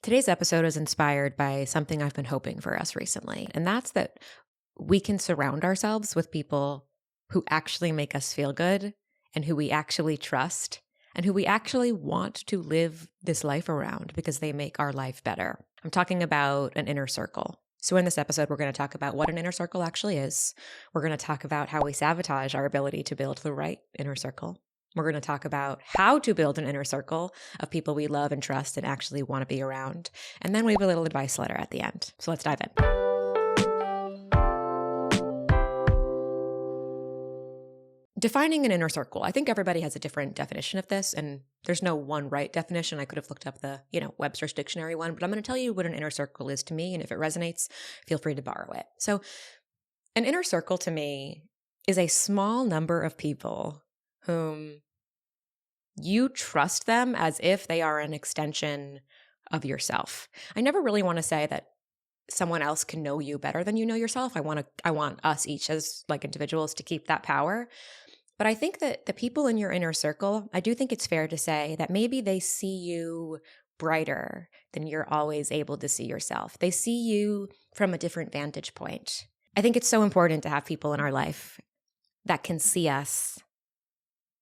Today's episode is inspired by something I've been hoping for us recently, and that's that we can surround ourselves with people who actually make us feel good and who we actually trust and who we actually want to live this life around because they make our life better. I'm talking about an inner circle. So in this episode, we're going to talk about what an inner circle actually is. We're going to talk about how we sabotage our ability to build the right inner circle. We're going to talk about how to build an inner circle of people we love and trust and actually want to be around. And then we have a little advice letter at the end. So let's dive in. Defining an inner circle. I think everybody has a different definition of this, and there's no one right definition. I could have looked up the, Webster's dictionary one, but I'm going to tell you what an inner circle is to me, and if it resonates, feel free to borrow it. So an inner circle to me is a small number of people whom you trust them as if they are an extension of yourself. I never really want to say that someone else can know you better than you know yourself. I want us each as like individuals to keep that power. But I think that the people in your inner circle, I do think it's fair to say that maybe they see you brighter than you're always able to see yourself. They see you from a different vantage point. I think it's so important to have people in our life that can see us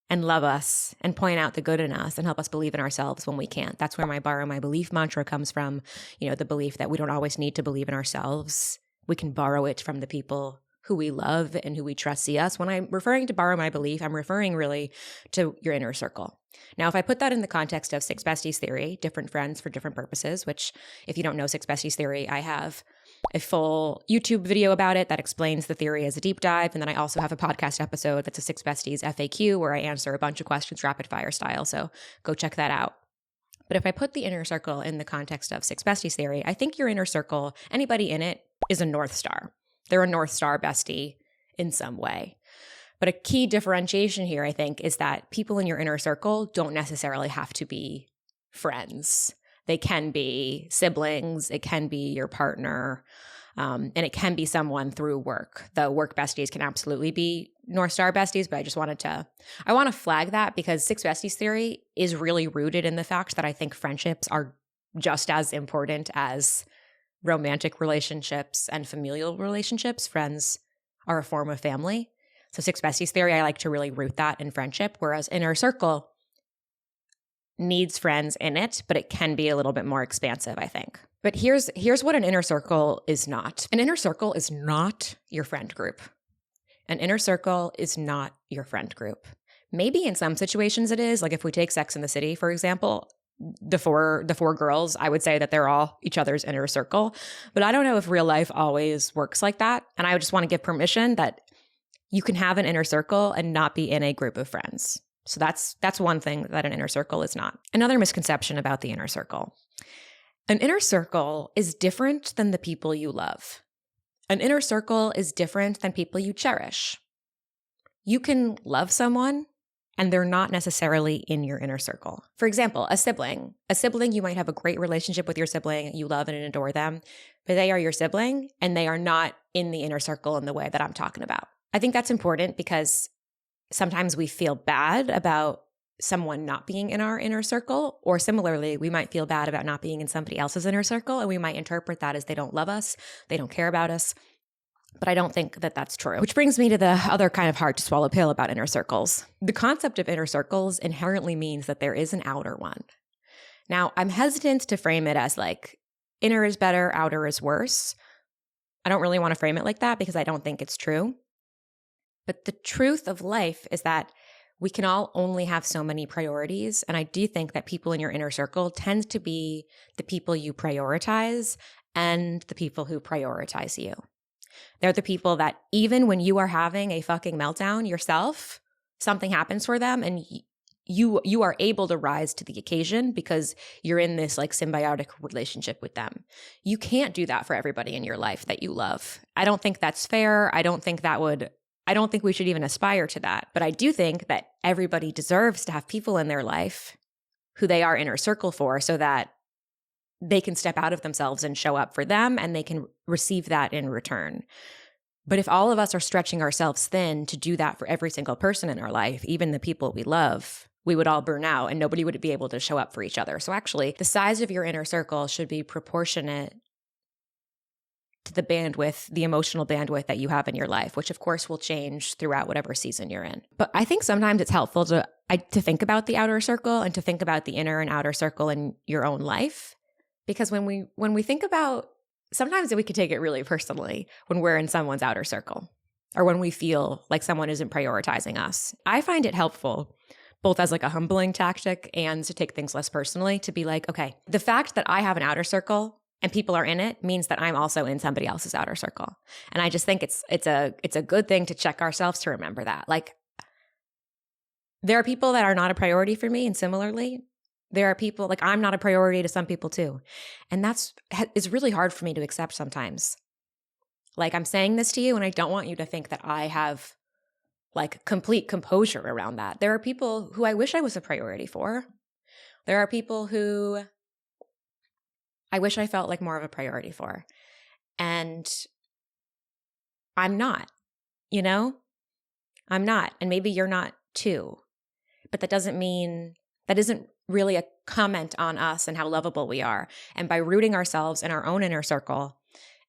and love us and point out the good in us and help us believe in ourselves when we can't. That's where my borrow my belief mantra comes from. The belief that we don't always need to believe in ourselves. We can borrow it from the people who we love and who we trust see us. When I'm referring to borrow my belief, I'm referring really to your inner circle. Now, if I put that in the context of Six Besties theory, different friends for different purposes, which if you don't know Six Besties theory, I have a full YouTube video about it that explains the theory as a deep dive. And then I also have a podcast episode that's a Six Besties FAQ where I answer a bunch of questions rapid fire style. So go check that out. But if I put the inner circle in the context of Six Besties theory, I think your inner circle, anybody in it is a North Star. They're a North Star bestie in some way. But a key differentiation here, I think, is that people in your inner circle don't necessarily have to be friends. They can be siblings, it can be your partner, and it can be someone through work. The work besties can absolutely be North Star besties, but I want to flag that because Six Besties theory is really rooted in the fact that I think friendships are just as important as romantic relationships and familial relationships. Friends are a form of family. So Six Besties theory, I like to really root that in friendship, whereas inner circle needs friends in it, but it can be a little bit more expansive, I think. But here's what an inner circle is not. An inner circle is not your friend group. An inner circle is not your friend group. Maybe in some situations it is. Like if we take Sex and the City, for example, the four girls, I would say that they're all each other's inner circle. But I don't know if real life always works like that. And I just want to give permission that you can have an inner circle and not be in a group of friends. So that's one thing that an inner circle is not. Another misconception about the inner circle. An inner circle is different than the people you love. An inner circle is different than people you cherish. You can love someone and they're not necessarily in your inner circle. For example, a sibling. You might have a great relationship with your sibling. You love and adore them, but they are your sibling and they are not in the inner circle in the way that I'm talking about. I think that's important because sometimes we feel bad about someone not being in our inner circle, or similarly, we might feel bad about not being in somebody else's inner circle, and we might interpret that as they don't love us, they don't care about us. But I don't think that that's true. Which brings me to the other kind of hard to swallow pill about inner circles. The concept of inner circles inherently means that there is an outer one. Now, I'm hesitant to frame it as like inner is better, outer is worse. I don't really want to frame it like that because I don't think it's true. But the truth of life is that we can all only have so many priorities. And I do think that people in your inner circle tend to be the people you prioritize and the people who prioritize you. They're the people that even when you are having a fucking meltdown yourself, something happens for them and you are able to rise to the occasion because you're in this like symbiotic relationship with them. You can't do that for everybody in your life that you love. I don't think that's fair. I don't think we should even aspire to that. But I do think that everybody deserves to have people in their life who they are inner circle for so that they can step out of themselves and show up for them and they can receive that in return. But if all of us are stretching ourselves thin to do that for every single person in our life, even the people we love, we would all burn out and nobody would be able to show up for each other. So actually, the size of your inner circle should be proportionate to the bandwidth, the emotional bandwidth that you have in your life, which of course will change throughout whatever season you're in. But I think sometimes it's helpful to think about the outer circle and to think about the inner and outer circle in your own life. Because when we think about, sometimes we could take it really personally when we're in someone's outer circle or when we feel like someone isn't prioritizing us. I find it helpful both as like a humbling tactic and to take things less personally, to be like, okay, the fact that I have an outer circle and people are in it means that I'm also in somebody else's outer circle. And I just think it's a good thing to check ourselves to remember that. Like, there are people that are not a priority for me, and similarly, there are people, like, I'm not a priority to some people too. And it's really hard for me to accept sometimes. Like, I'm saying this to you and I don't want you to think that I have like complete composure around that. There are people who I wish I was a priority for. There are people who I wish I felt like more of a priority for. And I'm not, you know? I'm not. And maybe you're not too. But that isn't really a comment on us and how lovable we are. And by rooting ourselves in our own inner circle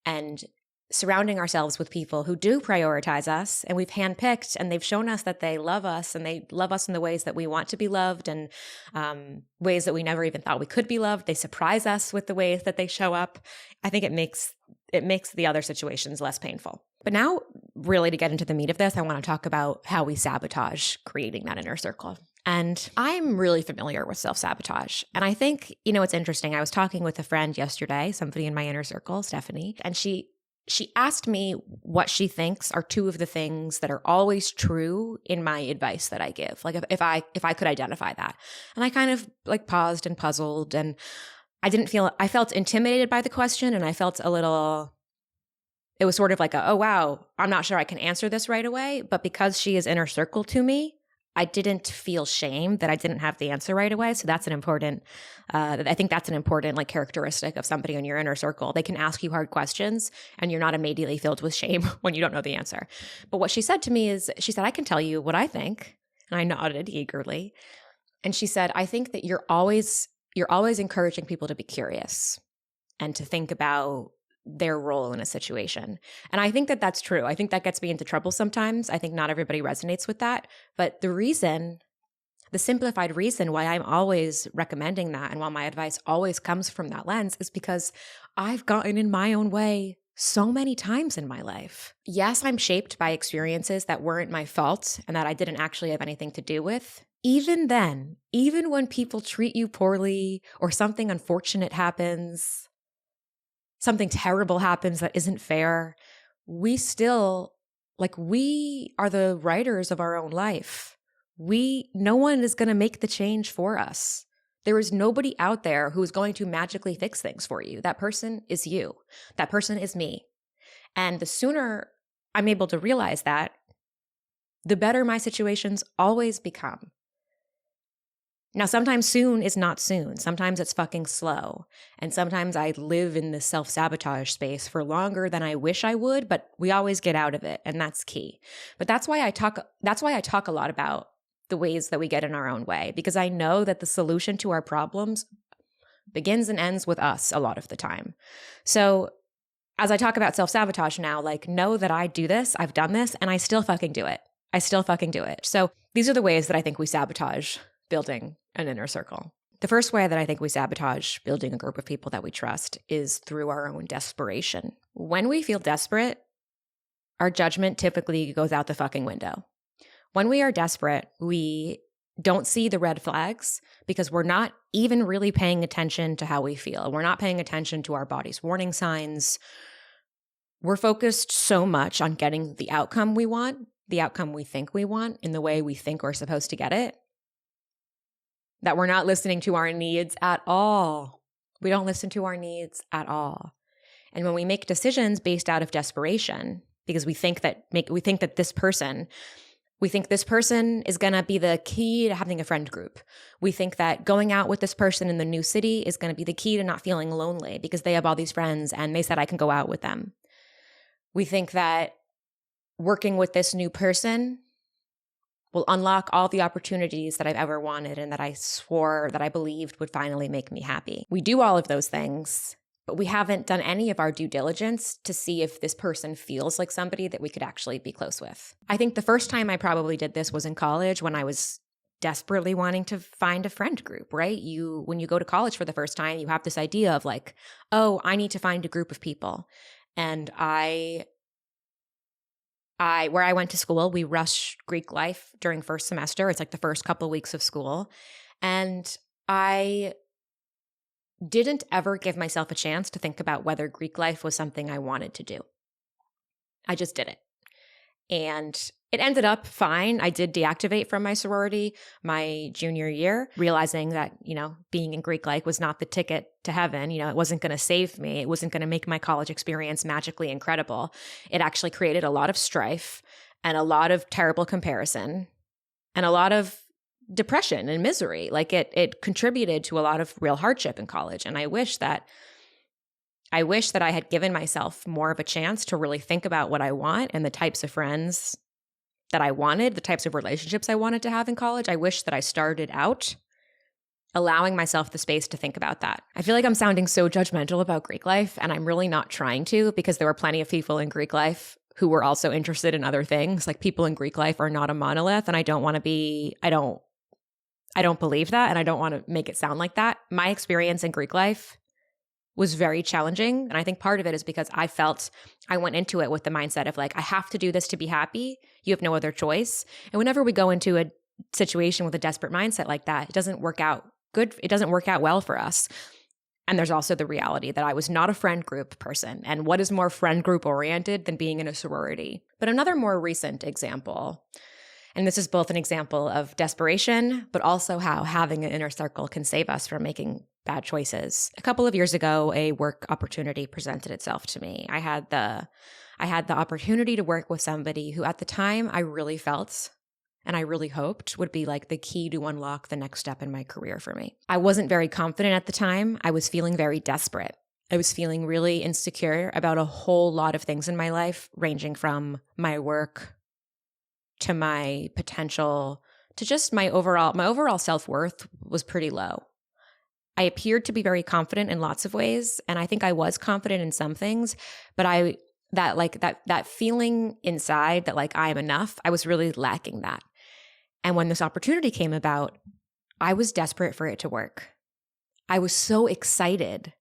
and surrounding ourselves with people who do prioritize us, and we've handpicked and they've shown us that they love us and they love us in the ways that we want to be loved and ways that we never even thought we could be loved. They surprise us with the ways that they show up. I think it makes the other situations less painful. But now, really, to get into the meat of this, I want to talk about how we sabotage creating that inner circle. And I'm really familiar with self-sabotage. And I think, it's interesting. I was talking with a friend yesterday, somebody in my inner circle, Stephanie, and she asked me what she thinks are two of the things that are always true in my advice that I give. Like if I could identify that. And I kind of like paused and puzzled, and I felt intimidated by the question, and I felt it was sort of like oh wow, I'm not sure I can answer this right away. But because she is inner circle to me, I didn't feel shame that I didn't have the answer right away. So that's an important, I think that's an important like characteristic of somebody in your inner circle. They can ask you hard questions and you're not immediately filled with shame when you don't know the answer. But what she said to me is, she said, I can tell you what I think. And I nodded eagerly. And she said, I think that you're always encouraging people to be curious and to think about their role in a situation. And I think that that's true. I think that gets me into trouble sometimes. I think not everybody resonates with that. But the simplified reason why I'm always recommending that and why my advice always comes from that lens is because I've gotten in my own way so many times in my life. Yes, I'm shaped by experiences that weren't my fault and that I didn't actually have anything to do with. Even then, even when people treat you poorly or something unfortunate happens, something terrible happens that isn't fair, we are the writers of our own life. No one is going to make the change for us. There is nobody out there who is going to magically fix things for you. That person is you. That person is me. And the sooner I'm able to realize that, the better my situations always become. Now, sometimes soon is not soon. Sometimes it's fucking slow. And sometimes I live in this self-sabotage space for longer than I wish I would, but we always get out of it, and that's key. But that's why I talk a lot about the ways that we get in our own way, because I know that the solution to our problems begins and ends with us a lot of the time. So as I talk about self-sabotage now, like, know that I do this, I've done this, and I still fucking do it. So these are the ways that I think we sabotage building an inner circle. The first way that I think we sabotage building a group of people that we trust is through our own desperation. When we feel desperate, our judgment typically goes out the fucking window. When we are desperate, we don't see the red flags because we're not even really paying attention to how we feel. We're not paying attention to our body's warning signs. We're focused so much on getting the outcome we want, the outcome we think we want, in the way we think we're supposed to get it, that we're not listening to our needs at all. We don't listen to our needs at all. And when we make decisions based out of desperation, because we think this person is going to be the key to having a friend group. We think that going out with this person in the new city is going to be the key to not feeling lonely because they have all these friends and they said I can go out with them. We think that working with this new person will unlock all the opportunities that I've ever wanted and that I swore that I believed would finally make me happy. We do all of those things, but we haven't done any of our due diligence to see if this person feels like somebody that we could actually be close with. I think the first time I probably did this was in college when I was desperately wanting to find a friend group, right? When you go to college for the first time, you have this idea of like, oh, I need to find a group of people. And where I went to school, we rushed Greek life during first semester. It's like the first couple of weeks of school. And I didn't ever give myself a chance to think about whether Greek life was something I wanted to do. I just did it. And it ended up fine. I did deactivate from my sorority my junior year, realizing that, being in Greek life was not the ticket to heaven. It wasn't going to save me. It wasn't going to make my college experience magically incredible. It actually created a lot of strife and a lot of terrible comparison and a lot of depression and misery. Like it contributed to a lot of real hardship in college. And I wish that I had given myself more of a chance to really think about what I want and the types of friends that I wanted, the types of relationships I wanted to have in college. I wish that I started out allowing myself the space to think about that. I feel like I'm sounding so judgmental about Greek life, and I'm really not trying to, because there were plenty of people in Greek life who were also interested in other things. Like, people in Greek life are not a monolith, and I don't believe that, and I don't want to make it sound like that. My experience in Greek life was very challenging. And I think part of it is because I went into it with the mindset of like, I have to do this to be happy. You have no other choice. And whenever we go into a situation with a desperate mindset like that, it doesn't work out good. It doesn't work out well for us. And there's also the reality that I was not a friend group person. And what is more friend group oriented than being in a sorority? But another more recent example, and this is both an example of desperation, but also how having an inner circle can save us from making bad choices. A couple of years ago, a work opportunity presented itself to me. I had the opportunity to work with somebody who at the time I really felt and I really hoped would be like the key to unlock the next step in my career for me. I wasn't very confident at the time. I was feeling very desperate. I was feeling really insecure about a whole lot of things in my life, ranging from my work to my potential to just my overall self-worth was pretty low. I appeared to be very confident in lots of ways, and I think I was confident in some things, but that feeling inside that like I am enough, I was really lacking that. And when this opportunity came about, I was desperate for it to work. I was so excited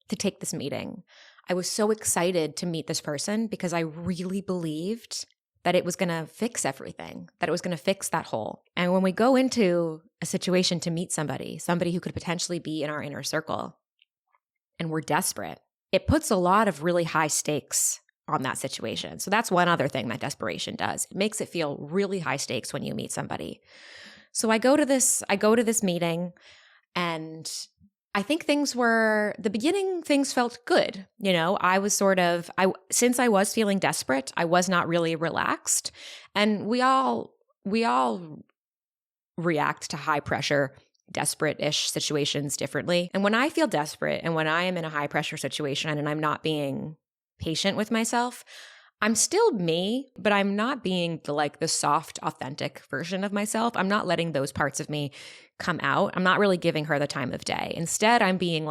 to take this meeting. I was so excited to meet this person because I really believed that it was going to fix everything, that it was going to fix that hole. And when we go into a situation to meet somebody who could potentially be in our inner circle, and we're desperate, it puts a lot of really high stakes on that situation. So that's one other thing that desperation does. It makes it feel really high stakes when you meet somebody. So I go to this meeting, and I think things felt good. Since I was feeling desperate, I was not really relaxed. And we all react to high pressure, desperate-ish situations differently. And when I feel desperate and when I am in a high pressure situation and I'm not being patient with myself, I'm still me, but I'm not being the soft, authentic version of myself. I'm not letting those parts of me come out. I'm not really giving her the time of day. Instead, I'm being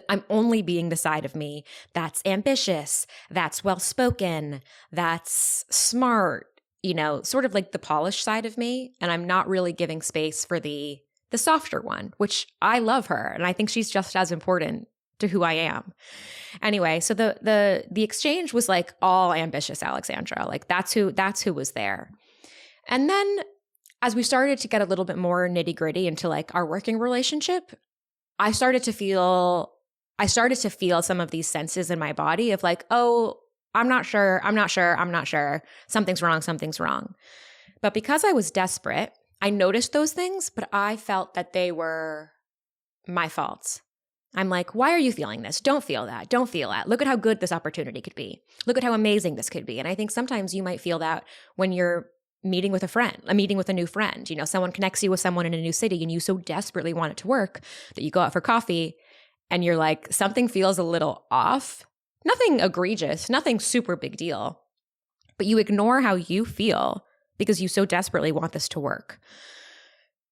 I'm only being the side of me that's ambitious, that's well-spoken, that's smart, sort of like the polished side of me. And I'm not really giving space for the softer one, which I love her. And I think she's just as important to who I am. Anyway, so the exchange was like all ambitious Alexandra. Like that's who was there. And then as we started to get a little bit more nitty-gritty into like our working relationship, I started to feel some of these senses in my body of like, oh, I'm not sure. Something's wrong. But because I was desperate, I noticed those things, but I felt that they were my faults. I'm like, why are you feeling this? Don't feel that. Don't feel that. Look at how good this opportunity could be. Look at how amazing this could be. And I think sometimes you might feel that when you're meeting with a new friend. Someone connects you with someone in a new city and you so desperately want it to work that you go out for coffee and you're like, something feels a little off. Nothing egregious, nothing super big deal. But you ignore how you feel because you so desperately want this to work.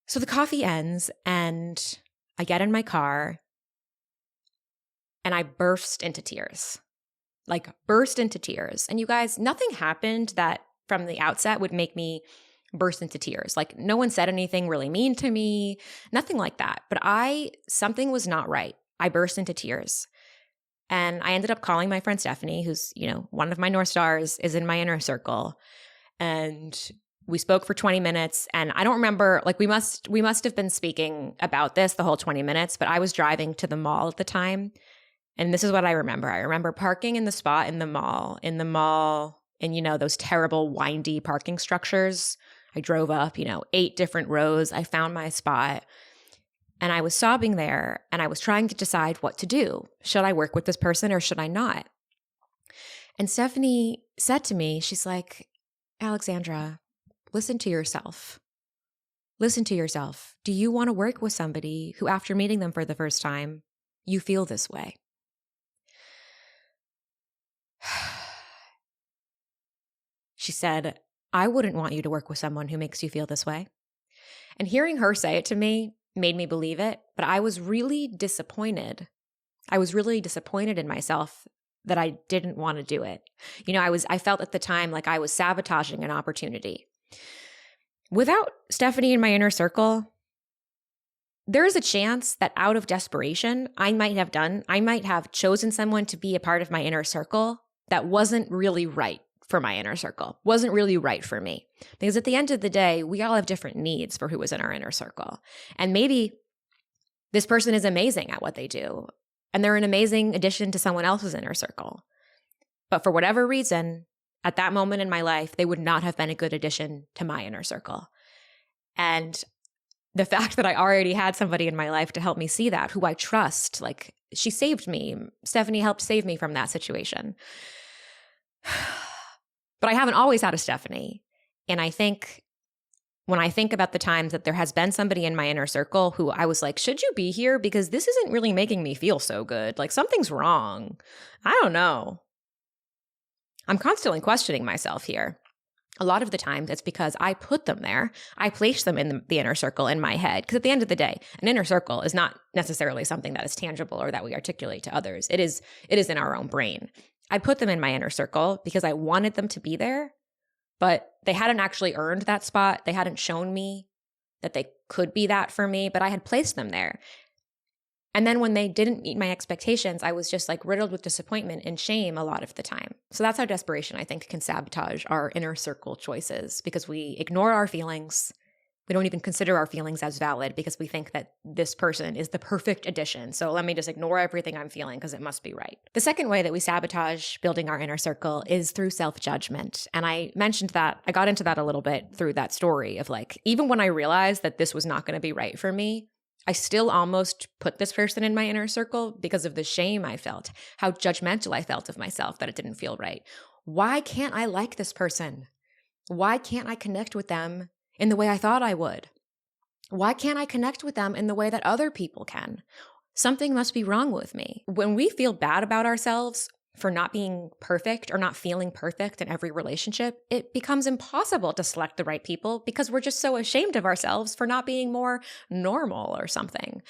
So the coffee ends and I get in my car and I burst into tears. Like burst into tears. And you guys, nothing happened that from the outset would make me burst into tears. Like no one said anything really mean to me, nothing like that. But something was not right. I burst into tears. And I ended up calling my friend Stephanie, who's, one of my North Stars, is in my inner circle. And we spoke for 20 minutes. And I don't remember, like we must have been speaking about this the whole 20 minutes, but I was driving to the mall at the time. And this is what I remember. I remember parking in the spot in the mall, in those terrible windy parking structures. I drove up, 8 different rows. I found my spot. And I was sobbing there and I was trying to decide what to do. Should I work with this person or should I not? And Stephanie said to me, she's like, Alexandra, listen to yourself. Listen to yourself. Do you want to work with somebody who, after meeting them for the first time, you feel this way? She said, I wouldn't want you to work with someone who makes you feel this way. And hearing her say it to me made me believe it, but I was really disappointed. I was really disappointed in myself that I didn't want to do it. I felt at the time like I was sabotaging an opportunity. Without Stephanie in my inner circle, there is a chance that out of desperation, I might have chosen someone to be a part of my inner circle that wasn't really right for my inner circle, wasn't really right for me. Because at the end of the day, we all have different needs for who is in our inner circle. And maybe this person is amazing at what they do, and they're an amazing addition to someone else's inner circle. But for whatever reason, at that moment in my life, they would not have been a good addition to my inner circle. And the fact that I already had somebody in my life to help me see that, who I trust, like she saved me. Stephanie helped save me from that situation. But I haven't always had a Stephanie. And I think when I think about the times that there has been somebody in my inner circle who I was like, should you be here? Because this isn't really making me feel so good. Like something's wrong. I don't know. I'm constantly questioning myself here. A lot of the times it's because I put them there. I placed them in the inner circle in my head. Because at the end of the day, an inner circle is not necessarily something that is tangible or that we articulate to others. It is in our own brain. I put them in my inner circle because I wanted them to be there, but they hadn't actually earned that spot. They hadn't shown me that they could be that for me, but I had placed them there. And then when they didn't meet my expectations, I was just like riddled with disappointment and shame a lot of the time. So that's how desperation, I think, can sabotage our inner circle choices because we ignore our feelings. We don't even consider our feelings as valid because we think that this person is the perfect addition. So let me just ignore everything I'm feeling because it must be right. The second way that we sabotage building our inner circle is through self-judgment. And I mentioned that, I got into that a little bit through that story of like, even when I realized that this was not going to be right for me, I still almost put this person in my inner circle because of the shame I felt, how judgmental I felt of myself that it didn't feel right. Why can't I like this person? Why can't I connect with them in the way I thought I would? Why can't I connect with them in the way that other people can? Something must be wrong with me. When we feel bad about ourselves for not being perfect or not feeling perfect in every relationship, it becomes impossible to select the right people because we're just so ashamed of ourselves for not being more normal or something.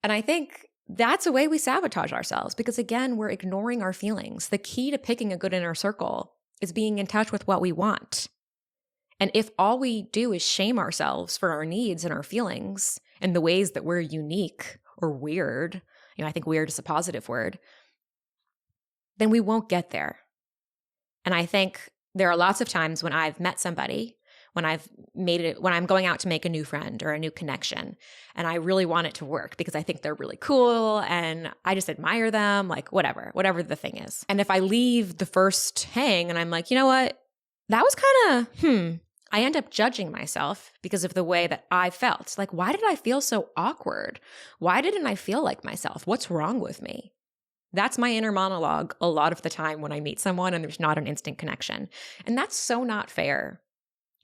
And I think that's a way we sabotage ourselves because, again, we're ignoring our feelings. The key to picking a good inner circle is being in touch with what we want. And if all we do is shame ourselves for our needs and our feelings and the ways that we're unique or weird, I think weird is a positive word, then we won't get there. And I think there are lots of times when I've met somebody, when I'm going out to make a new friend or a new connection, and I really want it to work because I think they're really cool and I just admire them, like whatever the thing is. And if I leave the first hang and I'm like, you know what, that was kind of, I end up judging myself because of the way that I felt. Like, why did I feel so awkward? Why didn't I feel like myself? What's wrong with me? That's my inner monologue a lot of the time when I meet someone and there's not an instant connection. And that's so not fair.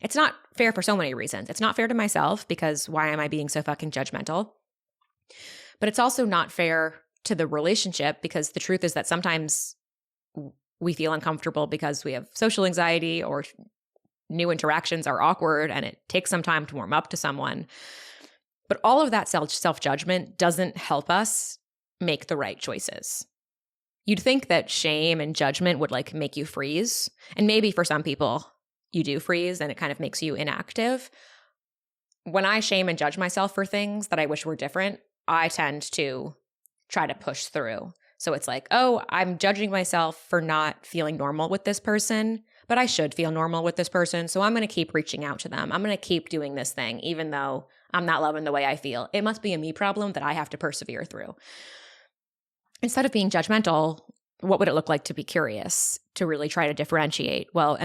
It's not fair for so many reasons. It's not fair to myself because why am I being so fucking judgmental? But it's also not fair to the relationship because the truth is that sometimes we feel uncomfortable because we have social anxiety or new interactions are awkward and it takes some time to warm up to someone. But all of that self-judgment doesn't help us make the right choices. You'd think that shame and judgment would like make you freeze. And maybe for some people you do freeze and it kind of makes you inactive. When I shame and judge myself for things that I wish were different, I tend to try to push through. So it's like, oh, I'm judging myself for not feeling normal with this person, but I should feel normal with this person. So I'm going to keep reaching out to them. I'm going to keep doing this thing, even though I'm not loving the way I feel. It must be a me problem that I have to persevere through. Instead of being judgmental, what would it look like to be curious, to really try to differentiate? Well,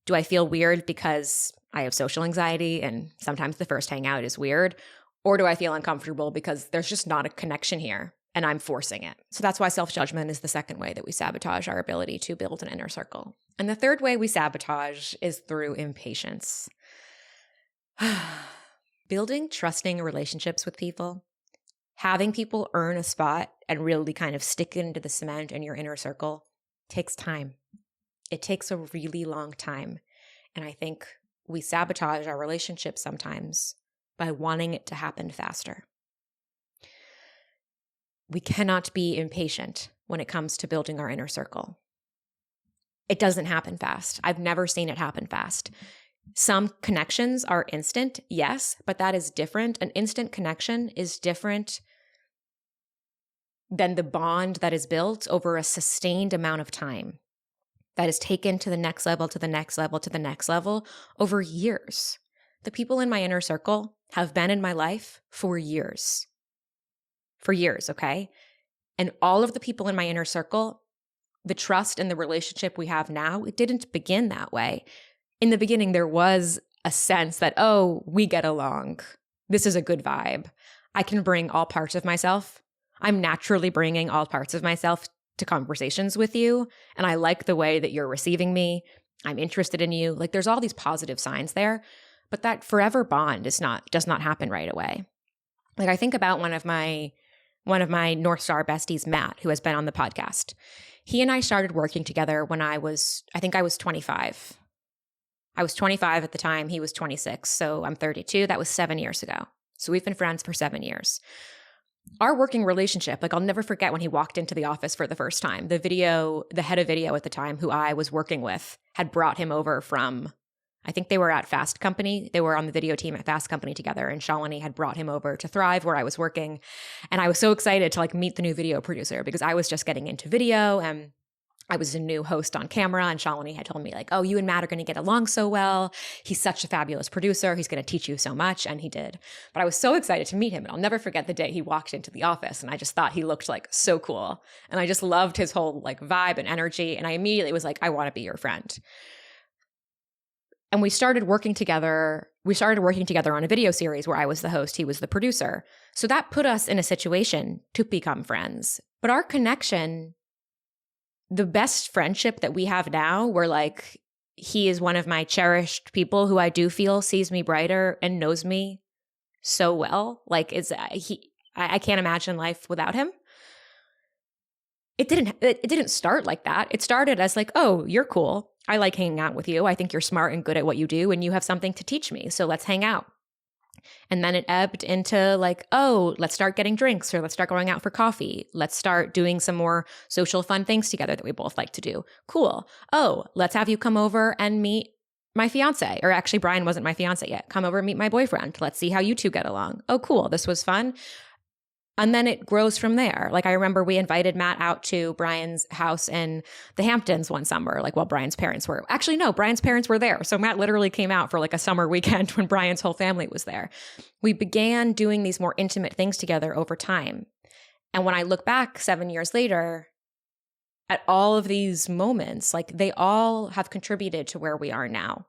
do I feel weird because I have social anxiety and sometimes the first hangout is weird? Or do I feel uncomfortable because there's just not a connection here and I'm forcing it? So that's why self-judgment is the second way that we sabotage our ability to build an inner circle. And the third way we sabotage is through impatience. Building trusting relationships with people, having people earn a spot and really kind of stick it into the cement in your inner circle takes time. It takes a really long time. And I think we sabotage our relationships sometimes by wanting it to happen faster. We cannot be impatient when it comes to building our inner circle. It doesn't happen fast. I've never seen it happen fast. Some connections are instant, yes, but that is different. An instant connection is different than the bond that is built over a sustained amount of time, that is taken to the next level, to the next level, to the next level over years. The people in my inner circle have been in my life for years. For years, okay? And all of the people in my inner circle, the trust and the relationship we have now, it didn't begin that way. In the beginning, there was a sense that, oh, we get along. This is a good vibe. I can bring all parts of myself. I'm naturally bringing all parts of myself to conversations with you. And I like the way that you're receiving me. I'm interested in you. Like there's all these positive signs there, but that forever bond does not happen right away. Like I think about one of my North Star Besties, Matt, who has been on the podcast. He and I started working together when I was 25. I was 25 at the time. He was 26. So I'm 32. That was 7 years ago. So we've been friends for 7 years. Our working relationship, like I'll never forget when he walked into the office for the first time. The head of video at the time, who I was working with, had brought him over from, I think they were at Fast Company. They were on the video team at Fast Company together, and Shalini had brought him over to Thrive, where I was working. And I was so excited to like meet the new video producer because I was just getting into video and I was a new host on camera, and Shalini had told me like, oh, you and Matt are going to get along so well. He's such a fabulous producer. He's going to teach you so much. And he did. But I was so excited to meet him. And I'll never forget the day he walked into the office, and I just thought he looked like so cool. And I just loved his whole like vibe and energy. And I immediately was like, I want to be your friend. And we started working together. We started working together on a video series where I was the host, he was the producer. So that put us in a situation to become friends. But our connection, the best friendship that we have now, where like he is one of my cherished people who I do feel sees me brighter and knows me so well. Like I can't imagine life without him. It didn't start like that. It started as like, oh, you're cool. I like hanging out with you. I think you're smart and good at what you do, and you have something to teach me. So let's hang out. And then it ebbed into like, oh, let's start getting drinks, or let's start going out for coffee. Let's start doing some more social fun things together that we both like to do. Cool. Oh, let's have you come over and meet my fiance. Or actually, Brian wasn't my fiance yet. Come over and meet my boyfriend. Let's see how you two get along. Oh, cool. This was fun. And then it grows from there. Like I remember we invited Matt out to Brian's house in the Hamptons one summer, like while Brian's parents were, actually no, Brian's parents were there. So Matt literally came out for like a summer weekend when Brian's whole family was there. We began doing these more intimate things together over time. And when I look back 7 years later at all of these moments, like they all have contributed to where we are now.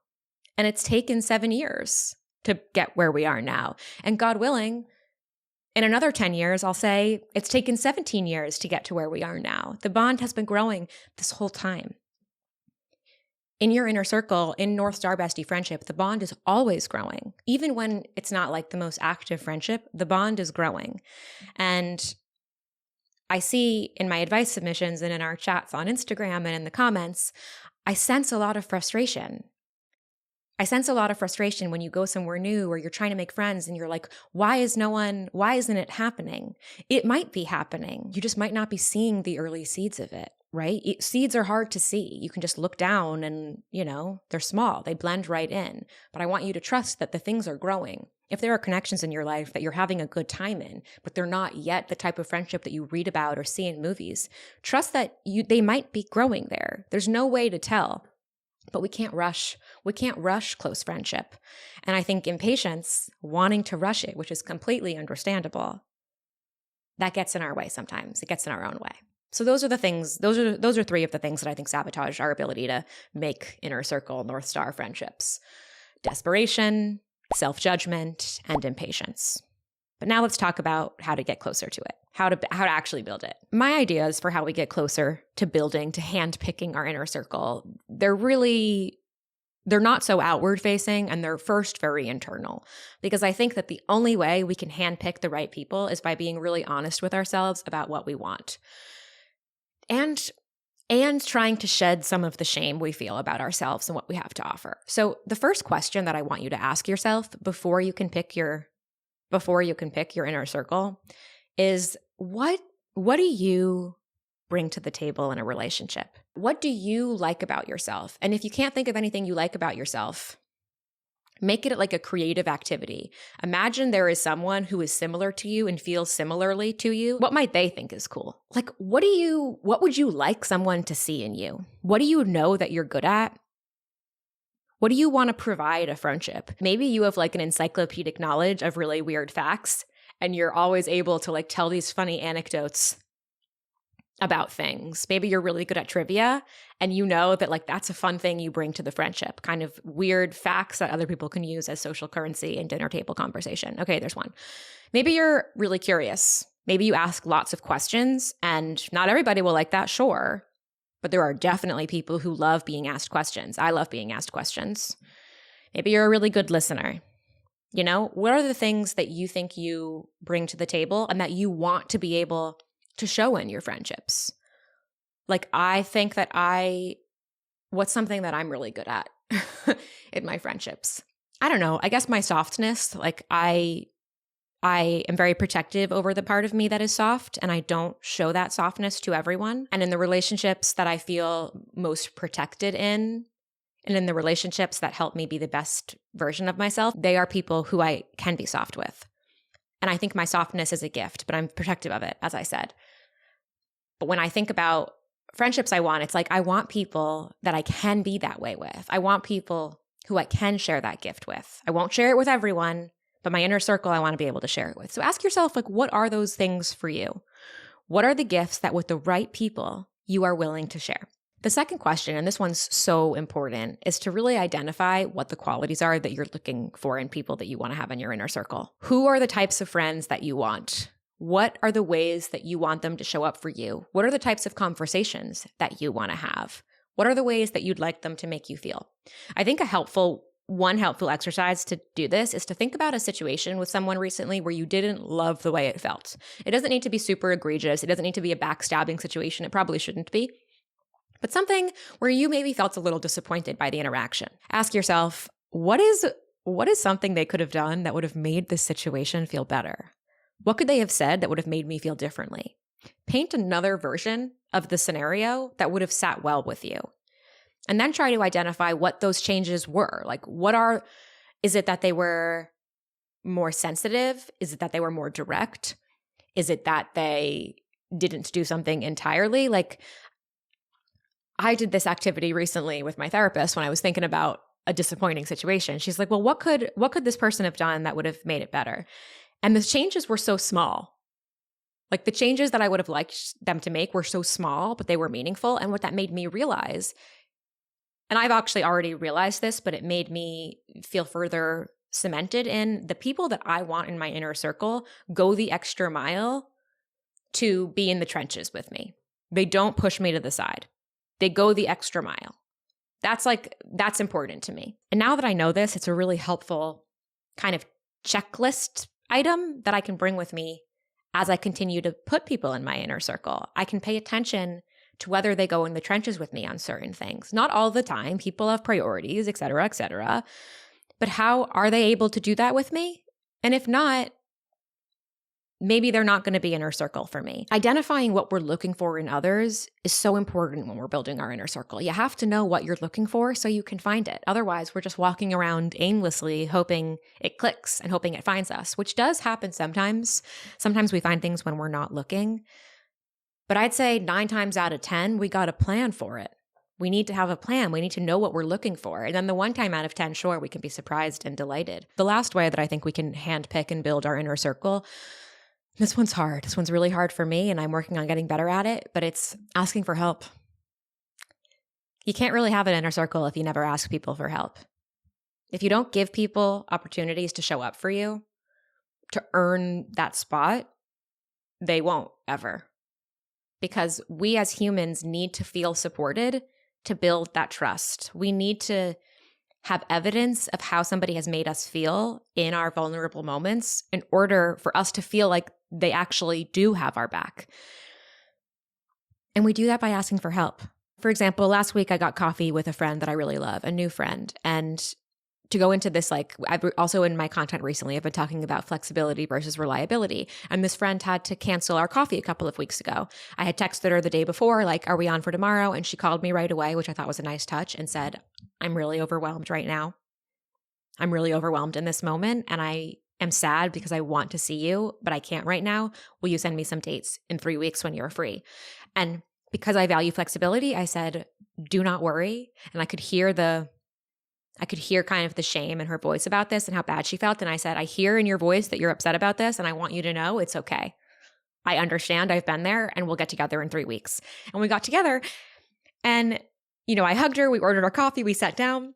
And it's taken 7 years to get where we are now. And God willing, in another 10 years, I'll say it's taken 17 years to get to where we are now. The bond has been growing this whole time. In your inner circle, in North Star Bestie friendship, the bond is always growing. Even when it's not like the most active friendship, the bond is growing. And I see in my advice submissions and in our chats on Instagram and in the comments, I sense a lot of frustration. I sense a lot of frustration when you go somewhere new or you're trying to make friends and you're like, why isn't it happening? It might be happening. You just might not be seeing the early seeds of it, right? Seeds are hard to see. You can just look down and, they're small. They blend right in. But I want you to trust that the things are growing. If there are connections in your life that you're having a good time in, but they're not yet the type of friendship that you read about or see in movies, trust that they might be growing there. There's no way to tell. But we can't rush. We can't rush close friendship. And I think impatience, wanting to rush it, which is completely understandable, that gets in our way sometimes. It gets in our own way. So those are the things, those are three of the things that I think sabotage our ability to make inner circle, North Star friendships: desperation, self-judgment, and impatience. But now let's talk about how to get closer to it, how to actually build it. My ideas for how we get closer to building, to handpicking our inner circle, they're not so outward facing, and they're first very internal. Because I think that the only way we can handpick the right people is by being really honest with ourselves about what we want. And trying to shed some of the shame we feel about ourselves and what we have to offer. So the first question that I want you to ask yourself before you can pick your inner circle is, what do you bring to the table in a relationship? What do you like about yourself? And if you can't think of anything you like about yourself, make it like a creative activity. Imagine there is someone who is similar to you and feels similarly to you. What might they think is cool? Like, what would you like someone to see in you? What do you know that you're good at? What do you want to provide a friendship? Maybe you have like an encyclopedic knowledge of really weird facts, and you're always able to like tell these funny anecdotes about things. Maybe you're really good at trivia, and you know that like that's a fun thing you bring to the friendship, kind of weird facts that other people can use as social currency in dinner table conversation. Okay, there's one. Maybe you're really curious. Maybe you ask lots of questions, and not everybody will like that, sure. But there are definitely people who love being asked questions. I love being asked questions. Maybe you're a really good listener. What are the things that you think you bring to the table and that you want to be able to show in your friendships? Like, I think that what's something that I'm really good at in my friendships? I don't know. I guess my softness, like I am very protective over the part of me that is soft, and I don't show that softness to everyone. And in the relationships that I feel most protected in, and in the relationships that help me be the best version of myself, they are people who I can be soft with. And I think my softness is a gift, but I'm protective of it, as I said. But when I think about friendships I want, it's like I want people that I can be that way with. I want people who I can share that gift with. I won't share it with everyone, but my inner circle I want to be able to share it with. So ask yourself, like, what are those things for you? What are the gifts that with the right people you are willing to share? The second question, and this one's so important, is to really identify what the qualities are that you're looking for in people that you want to have in your inner circle. Who are the types of friends that you want? What are the ways that you want them to show up for you? What are the types of conversations that you want to have? What are the ways that you'd like them to make you feel? I think one helpful exercise to do this is to think about a situation with someone recently where you didn't love the way it felt. It doesn't need to be super egregious. It doesn't need to be a backstabbing situation. It probably shouldn't be. But something where you maybe felt a little disappointed by the interaction. Ask yourself, what is something they could have done that would have made this situation feel better? What could they have said that would have made me feel differently? Paint another version of the scenario that would have sat well with you. And then try to identify what those changes were. Like, is it that they were more sensitive? Is it that they were more direct? Is it that they didn't do something entirely? Like, I did this activity recently with my therapist when I was thinking about a disappointing situation. She's like, well, what could this person have done that would have made it better? And the changes were so small. Like, the changes that I would have liked them to make were so small, but they were meaningful. And what that made me realize, and I've actually already realized this, but it made me feel further cemented in the people that I want in my inner circle go the extra mile to be in the trenches with me. They don't push me to the side. They go the extra mile. That's important to me. And now that I know this, it's a really helpful kind of checklist item that I can bring with me as I continue to put people in my inner circle. I can pay attention to whether they go in the trenches with me on certain things. Not all the time. People have priorities, et cetera, et cetera. But how are they able to do that with me? And if not, maybe they're not going to be inner circle for me. Identifying what we're looking for in others is so important when we're building our inner circle. You have to know what you're looking for so you can find it. Otherwise, we're just walking around aimlessly, hoping it clicks and hoping it finds us, which does happen sometimes. Sometimes we find things when we're not looking. But I'd say 9 times out of 10, we got a plan for it. We need to have a plan. We need to know what we're looking for. And then the 1 time out of 10, sure, we can be surprised and delighted. The last way that I think we can handpick and build our inner circle, this one's hard. This one's really hard for me, and I'm working on getting better at it, but it's asking for help. You can't really have an inner circle if you never ask people for help. If you don't give people opportunities to show up for you, to earn that spot, they won't ever. Because we as humans need to feel supported to build that trust. We need to have evidence of how somebody has made us feel in our vulnerable moments in order for us to feel like they actually do have our back. And we do that by asking for help. For example, last week I got coffee with a friend that I really love, a new friend. And to go into this, like I've also in my content recently, I've been talking about flexibility versus reliability. And this friend had to cancel our coffee a couple of weeks ago. I had texted her the day before, like, are we on for tomorrow? And she called me right away, which I thought was a nice touch, and said, I'm really overwhelmed right now. I'm really overwhelmed in this moment. And I am sad because I want to see you, but I can't right now. Will you send me some dates in 3 weeks when you're free? And because I value flexibility, I said, do not worry. And I could hear kind of the shame in her voice about this and how bad she felt. And I said, I hear in your voice that you're upset about this, and I want you to know it's okay. I understand. I've been there, and we'll get together in 3 weeks. And we got together, and, I hugged her. We ordered our coffee. We sat down.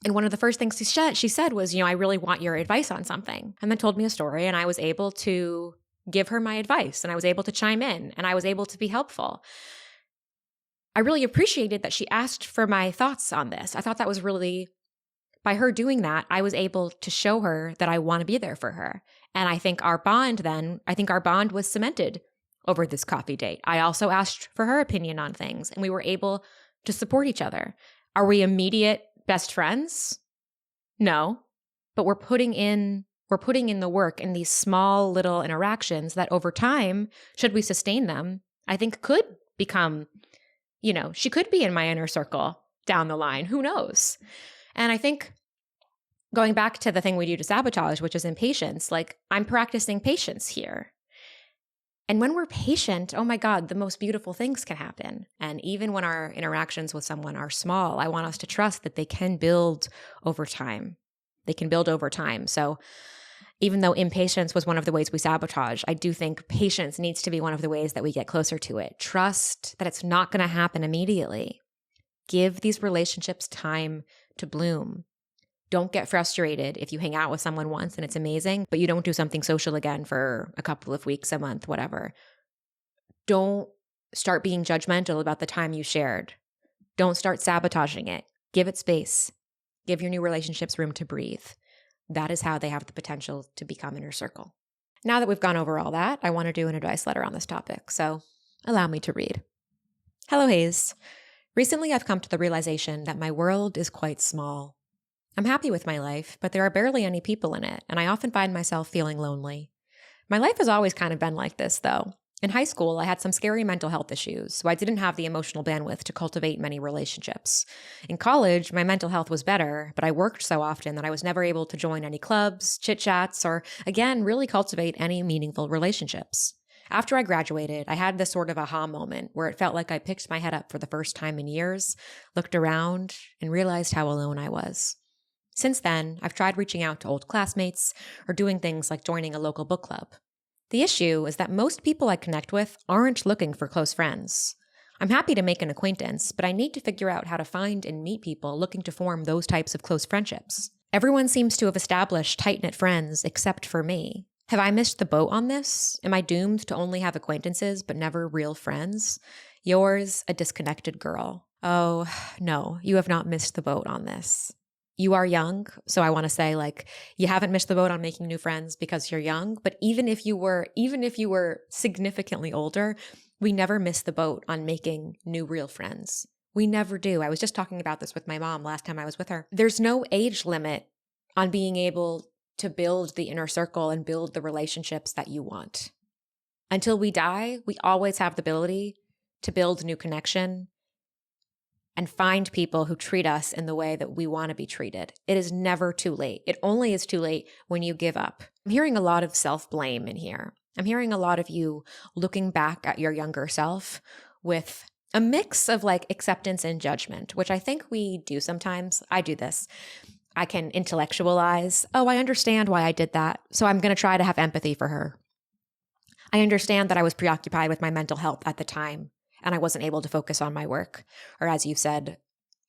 And one of the first things she said was, I really want your advice on something. And then told me a story, and I was able to give her my advice, and I was able to chime in, and I was able to be helpful. I really appreciated that she asked for my thoughts on this. I thought that was really, by her doing that, I was able to show her that I want to be there for her. And I think our bond was cemented over this coffee date. I also asked for her opinion on things, and we were able to support each other. Are we immediate best friends? No, but we're putting in the work in these small little interactions that over time, should we sustain them, I think could become, she could be in my inner circle down the line. Who knows? And I think going back to the thing we do to sabotage, which is impatience, like I'm practicing patience here. And when we're patient, oh my God, the most beautiful things can happen. And even when our interactions with someone are small, I want us to trust that they can build over time. They can build over time. So even though impatience was one of the ways we sabotage, I do think patience needs to be one of the ways that we get closer to it. Trust that it's not going to happen immediately. Give these relationships time to bloom. Don't get frustrated if you hang out with someone once and it's amazing, but you don't do something social again for a couple of weeks, a month, whatever. Don't start being judgmental about the time you shared. Don't start sabotaging it. Give it space. Give your new relationships room to breathe. That is how they have the potential to become inner circle. Now that we've gone over all that, I want to do an advice letter on this topic, so allow me to read. Hello, Hayes. Recently, I've come to the realization that my world is quite small. I'm happy with my life, but there are barely any people in it, and I often find myself feeling lonely. My life has always kind of been like this, though. In high school, I had some scary mental health issues, so I didn't have the emotional bandwidth to cultivate many relationships. In college, my mental health was better, but I worked so often that I was never able to join any clubs, chit-chats, or, again, really cultivate any meaningful relationships. After I graduated, I had this sort of aha moment where it felt like I picked my head up for the first time in years, looked around, and realized how alone I was. Since then, I've tried reaching out to old classmates or doing things like joining a local book club. The issue is that most people I connect with aren't looking for close friends. I'm happy to make an acquaintance, but I need to figure out how to find and meet people looking to form those types of close friendships. Everyone seems to have established tight-knit friends except for me. Have I missed the boat on this? Am I doomed to only have acquaintances but never real friends? Yours, a disconnected girl. Oh, no, you have not missed the boat on this. You are young, so I want to say, you haven't missed the boat on making new friends because you're young, but even if you were significantly older, We never miss the boat on making new real friends. We never do. I was just talking about this with my mom last time I was with her. There's no age limit on being able to build the inner circle and build the relationships that you want. Until we die, we always have the ability to build new connection and find people who treat us in the way that we want to be treated. It is never too late. It only is too late when you give up. I'm hearing a lot of self-blame in here. I'm hearing a lot of you looking back at your younger self with a mix of like acceptance and judgment, which I think we do sometimes. I do this. I can intellectualize, oh, I understand why I did that, so I'm going to try to have empathy for her. I understand that I was preoccupied with my mental health at the time and I wasn't able to focus on my work. Or as you said,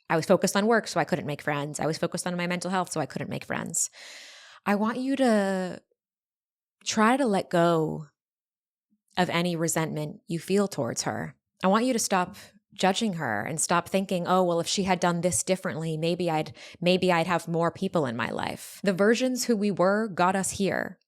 I was focused on work, so I couldn't make friends. I was focused on my mental health, so I couldn't make friends. I want you to try to let go of any resentment you feel towards her. I want you to stop judging her and stop thinking, oh, well, if she had done this differently, maybe I'd have more people in my life. The versions who we were got us here.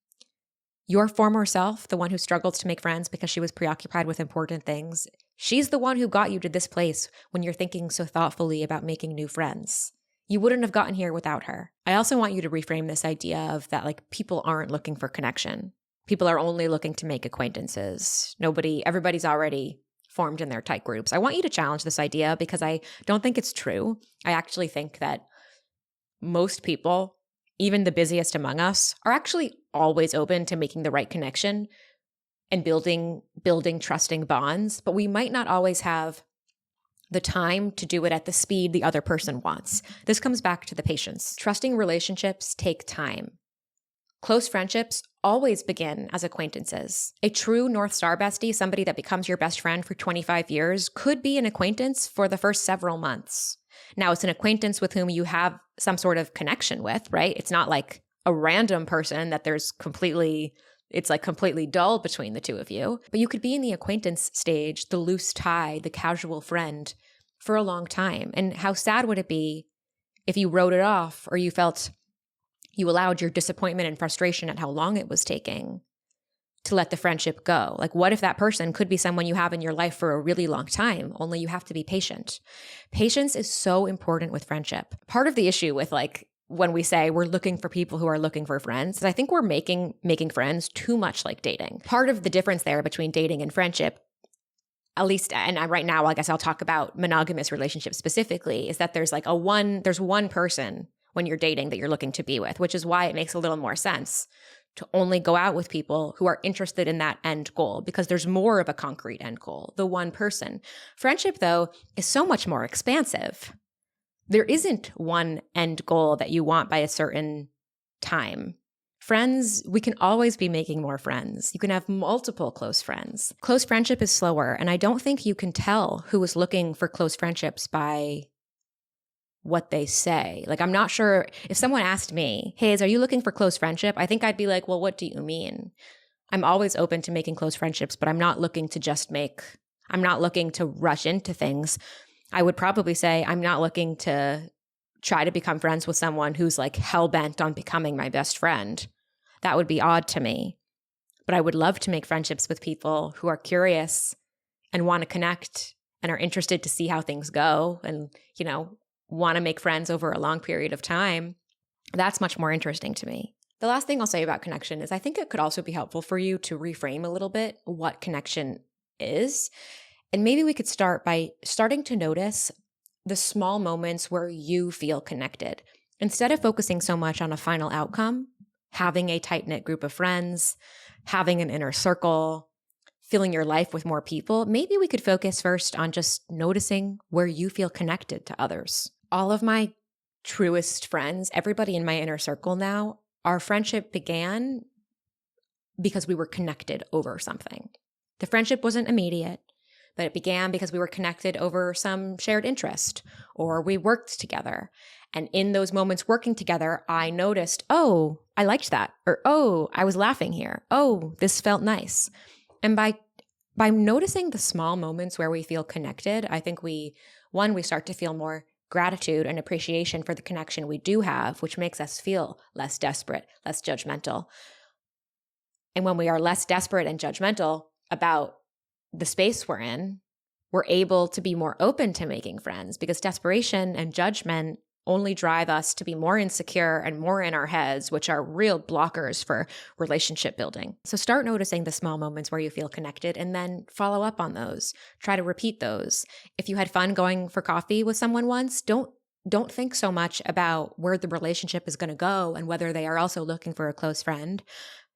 Your former self, the one who struggled to make friends because she was preoccupied with important things, she's the one who got you to this place when you're thinking so thoughtfully about making new friends. You wouldn't have gotten here without her. I also want you to reframe this idea of that like people aren't looking for connection. People are only looking to make acquaintances. Everybody's already formed in their tight groups. I want you to challenge this idea because I don't think it's true. I actually think that most people, even the busiest among us, are actually always open to making the right connection and building trusting bonds, but we might not always have the time to do it at the speed the other person wants. This comes back to the patience. Trusting relationships take time. Close friendships always begin as acquaintances. A true North Star bestie, somebody that becomes your best friend for 25 years, could be an acquaintance for the first several months. Now, it's an acquaintance with whom you have some sort of connection with, right? It's not like a random person that it's like completely dull between the two of you. But you could be in the acquaintance stage, the loose tie, the casual friend for a long time. And how sad would it be if you wrote it off or you felt you allowed your disappointment and frustration at how long it was taking to let the friendship go? Like, what if that person could be someone you have in your life for a really long time, only you have to be patient? Patience is so important with friendship. Part of the issue with like when we say we're looking for people who are looking for friends is I think we're making friends too much like dating. Part of the difference there between dating and friendship, at least, and right now, I guess I'll talk about monogamous relationships specifically, is that there's one person when you're dating that you're looking to be with, which is why it makes a little more sense to only go out with people who are interested in that end goal, because there's more of a concrete end goal, the one person. Friendship, though, is so much more expansive. There isn't one end goal that you want by a certain time. Friends, we can always be making more friends. You can have multiple close friends. Close friendship is slower, and I don't think you can tell who is looking for close friendships by what they say. Like, I'm not sure if someone asked me, hey, are you looking for close friendship? I think I'd be like, well, what do you mean? I'm always open to making close friendships, but I'm not looking to rush into things. I would probably say I'm not looking to try to become friends with someone who's like hell-bent on becoming my best friend. That would be odd to me. But I would love to make friendships with people who are curious and want to connect and are interested to see how things go and, want to make friends over a long period of time. That's much more interesting to me. The last thing I'll say about connection is I think it could also be helpful for you to reframe a little bit what connection is. And maybe we could start by starting to notice the small moments where you feel connected. Instead of focusing so much on a final outcome, having a tight-knit group of friends, having an inner circle, filling your life with more people, maybe we could focus first on just noticing where you feel connected to others. All of my truest friends, everybody in my inner circle now, our friendship began because we were connected over something. The friendship wasn't immediate, but it began because we were connected over some shared interest, or we worked together. And in those moments working together, I noticed, oh, I liked that, or oh, I was laughing here. Oh, this felt nice. And by noticing the small moments where we feel connected, I think we start to feel more gratitude and appreciation for the connection we do have, which makes us feel less desperate, less judgmental. And when we are less desperate and judgmental about the space we're in, we're able to be more open to making friends, because desperation and judgment only drive us to be more insecure and more in our heads, which are real blockers for relationship building. So start noticing the small moments where you feel connected and then follow up on those. Try to repeat those. If you had fun going for coffee with someone once, don't think so much about where the relationship is going to go and whether they are also looking for a close friend.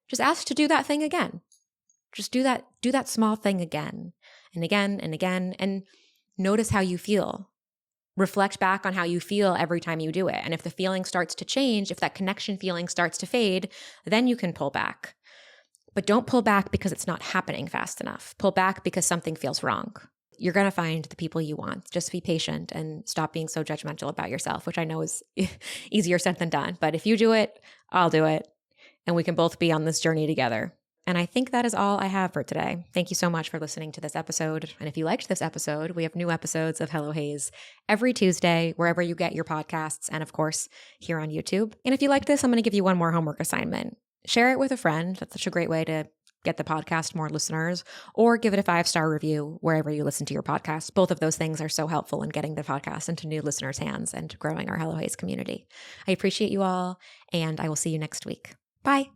Just ask to do that thing again. Just do that small thing again and again and again, and notice how you feel. Reflect back on how you feel every time you do it. And if the feeling starts to change, if that connection feeling starts to fade, then you can pull back. But don't pull back because it's not happening fast enough. Pull back because something feels wrong. You're going to find the people you want. Just be patient and stop being so judgmental about yourself, which I know is easier said than done. But if you do it, I'll do it. And we can both be on this journey together. And I think that is all I have for today. Thank you so much for listening to this episode. And if you liked this episode, we have new episodes of Hello Haze every Tuesday, wherever you get your podcasts, and of course, here on YouTube. And if you like this, I'm going to give you one more homework assignment. Share it with a friend. That's such a great way to get the podcast more listeners, or give it a 5-star review wherever you listen to your podcast. Both of those things are so helpful in getting the podcast into new listeners' hands and growing our Hello Haze community. I appreciate you all, and I will see you next week. Bye.